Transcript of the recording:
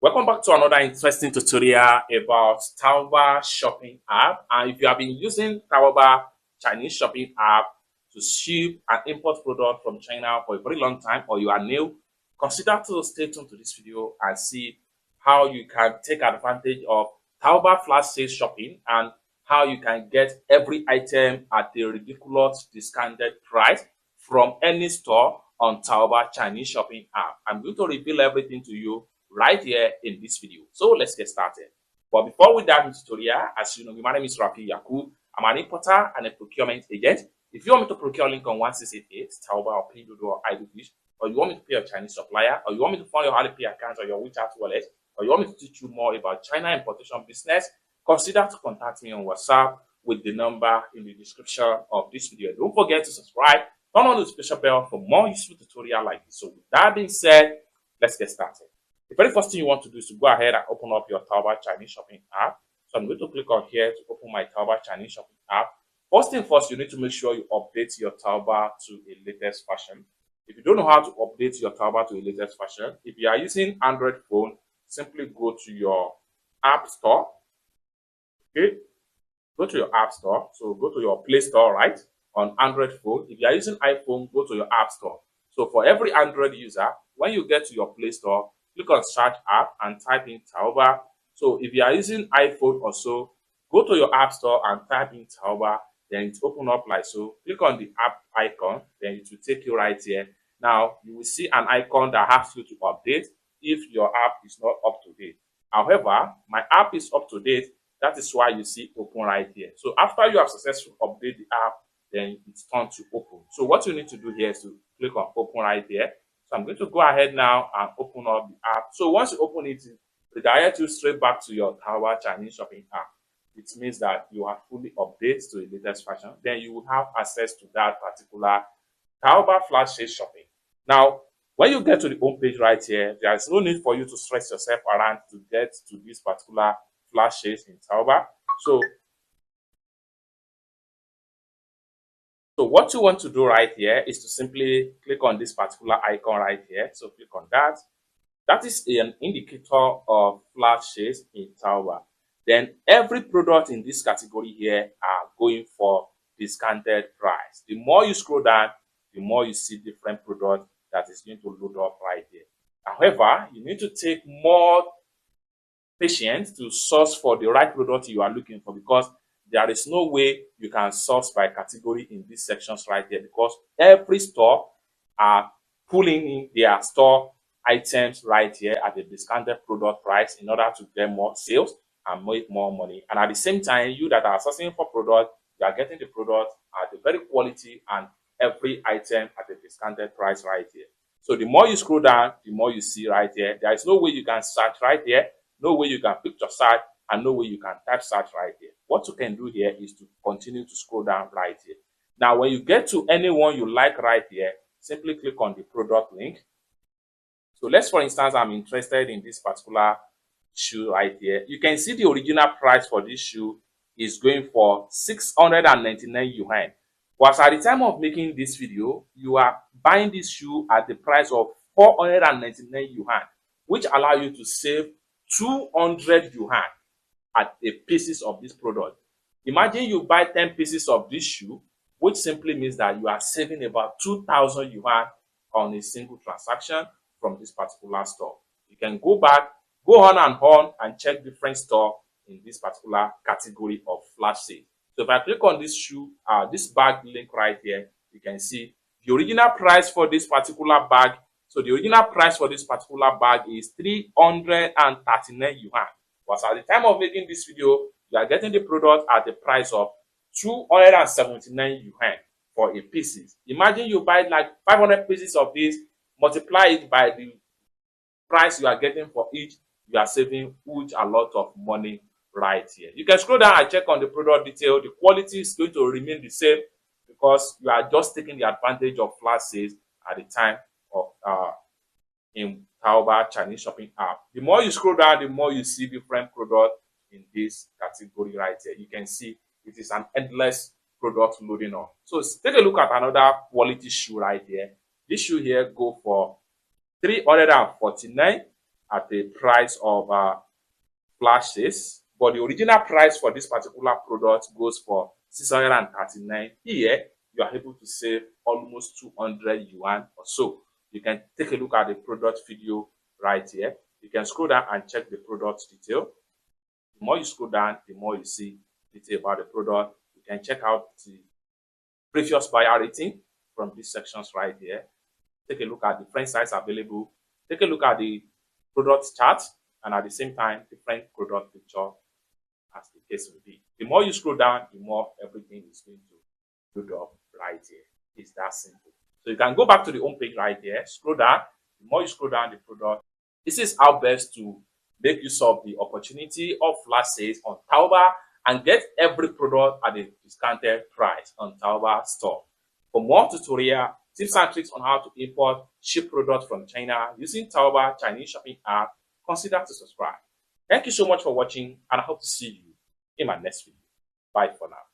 Welcome back to another interesting tutorial about Taobao shopping app. And if you have been using Taobao Chinese shopping app to ship and import product from China for a very long time, or you are new, consider to stay tuned to this video and see how you can take advantage of Taobao flash sale shopping and how you can get every item at a ridiculous discounted price from any store on Taobao Chinese shopping app. I'm going to reveal everything to you right here in this video. So let's get started. But before we dive into the tutorial, as you know, my name is Rafi Yakub. I'm an importer and a procurement agent. If you want me to procure link on 1688, Taobao or Pinduoduo or iDoFish, or you want me to pay a Chinese supplier, or you want me to fund your Alipay account or your WeChat wallet, or you want me to teach you more about China importation business, consider to contact me on WhatsApp with the number in the description of this video. Don't forget to subscribe, turn on the notification bell for more useful tutorial like this. So with that being said, let's get started. The very first thing you want to do is to go ahead and open up your Taobao Chinese shopping app. So I'm going to click on here to open my Taobao Chinese shopping app. First thing first, you need to make sure you update your Taobao to a latest version. If you don't know how to update your Taobao to a latest version, if you are using Android phone, simply go to your app store. Okay, go to your app store. So go to your Play Store, right, on Android phone. If you are using iPhone, go to your app store. So for every Android user, when you get to your Play Store, click on search app and type in Taobao. So if you are using iPhone or so, go to your app store and type in Taobao. Then it open up like so. Click on the app icon, then it will take you right here. Now you will see an icon that asks you to update if your app is not up to date. However, my app is up to date. That is why you see open right here. So after you have successfully updated the app, then it's time to open. So what you need to do here is to click on open right there. So I'm going to go ahead now and open up the app. So once you open it, it redirects you straight back to your Taobao Chinese shopping app. It means that you are fully updated to the latest version. Then you will have access to that particular Taobao flash sale shopping. Now, when you get to the home page right here, there is no need for you to stress yourself around to get to this particular flash sales in Taobao. So what you want to do right here is to simply click on this particular icon right here. So click on that. That is an indicator of flash sales in Taobao. Then every product in this category here are going for discounted price. The more you scroll down, the more you see different products that is going to load up right here. However, you need to take more patience to source for the right product you are looking for, because there is no way you can source by category in these sections right here, because every store are pulling in their store items right here at the discounted product price in order to get more sales and make more money. And at the same time, you that are sourcing for product, you are getting the product at the very quality and every item at the discounted price right here. So the more you scroll down, the more you see right here. There is no way you can search right here, no way you can picture search, and no way you can type search right here. What you can do here is to continue to scroll down right here. Now, when you get to anyone you like right here, simply click on the product link. So let's, for instance, I'm interested in this particular shoe right here. You can see the original price for this shoe is going for 699 yuan. But at the time of making this video, you are buying this shoe at the price of 499 yuan, which allow you to save 200 yuan at a pieces of this product. Imagine you buy 10 pieces of this shoe, which simply means that you are saving about 2,000 yuan on a single transaction from this particular store. You can go on and check different store in this particular category of flash sale. So if I click on this shoe, this bag link right here, you can see the original price for this particular bag. So the original price for this particular bag is 339 yuan. But at the time of making this video, you are getting the product at the price of 279 yuan for a pieces. Imagine you buy like 500 pieces of this, multiply it by the price you are getting for each, you are saving huge a lot of money right here. You can scroll down and check on the product detail. The quality is going to remain the same because you are just taking the advantage of flash sales at the time of in Taobao Chinese shopping app. The more you scroll down, the more you see different products in this category right here. You can see it is an endless product loading on. So take a look at another quality shoe right here. This shoe here go for 349, at the price of flash sales, but the original price for this particular product goes for 639. Here, you are able to save almost 200 yuan or so. You can take a look at the product video right here. You can scroll down and check the product detail. The more you scroll down, the more you see detail about the product. You can check out the previous buyer rating from these sections right here. Take a look at the different size available. Take a look at the product chart, and at the same time, different product picture as the case will be. The more you scroll down, the more everything is going to load up right here. It's that simple. So you can go back to the home page right here, scroll down. The more you scroll down the product, this is how best to make use of the opportunity of flash sales on Taobao and get every product at a discounted price on Taobao store. For more tutorial, tips and tricks on how to import cheap products from China using Taobao Chinese shopping app, consider to subscribe. Thank you so much for watching, and I hope to see you in my next video. Bye for now.